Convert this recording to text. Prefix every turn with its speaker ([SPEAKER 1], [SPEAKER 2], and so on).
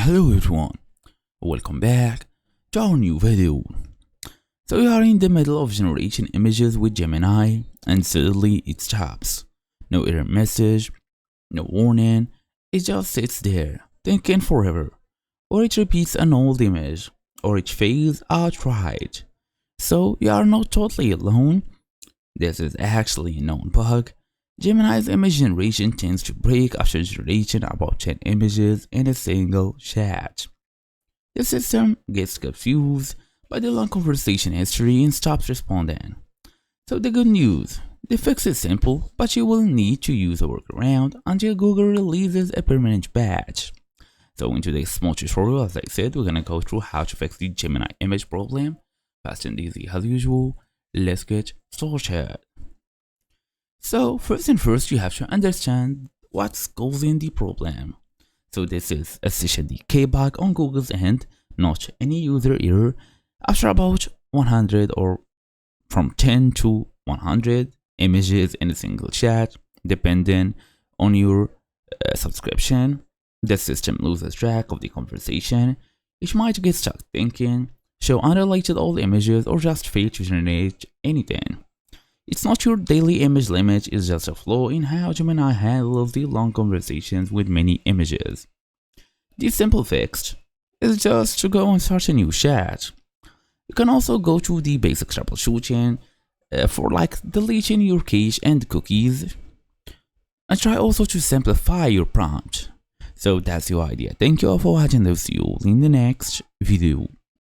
[SPEAKER 1] Hello everyone, welcome back to our new video. So we are in the middle of generating images with Gemini and suddenly it stops. No error message, no warning, it just sits there, thinking forever. Or it repeats an old image, or it fails outright. So you are not totally alone. This is actually a known bug. Gemini's image generation tends to break after generating about 10 images in a single chat. The system gets confused by the long conversation history and stops responding. So the good news, the fix is simple, but you will need to use a workaround until Google releases a permanent patch. So in today's small tutorial, as I said, we're gonna go through how to fix the Gemini image problem, fast and easy as usual. Let's get started. So first and first, you have to understand what's causing the problem. So this is a session decay bug on Google's end, not any user error. After about 100 or from 10 to 100 images in a single chat, depending on your subscription, the system loses track of the conversation. It might get stuck thinking, show unrelated old images, or just fail to generate anything. It's not your daily image limit, it's just a flaw in how Gemini handles the long conversations with many images. The simple fix is just to go and start a new chat. You can also go to the basic troubleshooting for deleting your cache and cookies, and try also to simplify your prompt. So that's your idea. Thank you all for watching. I'll see you all in the next video.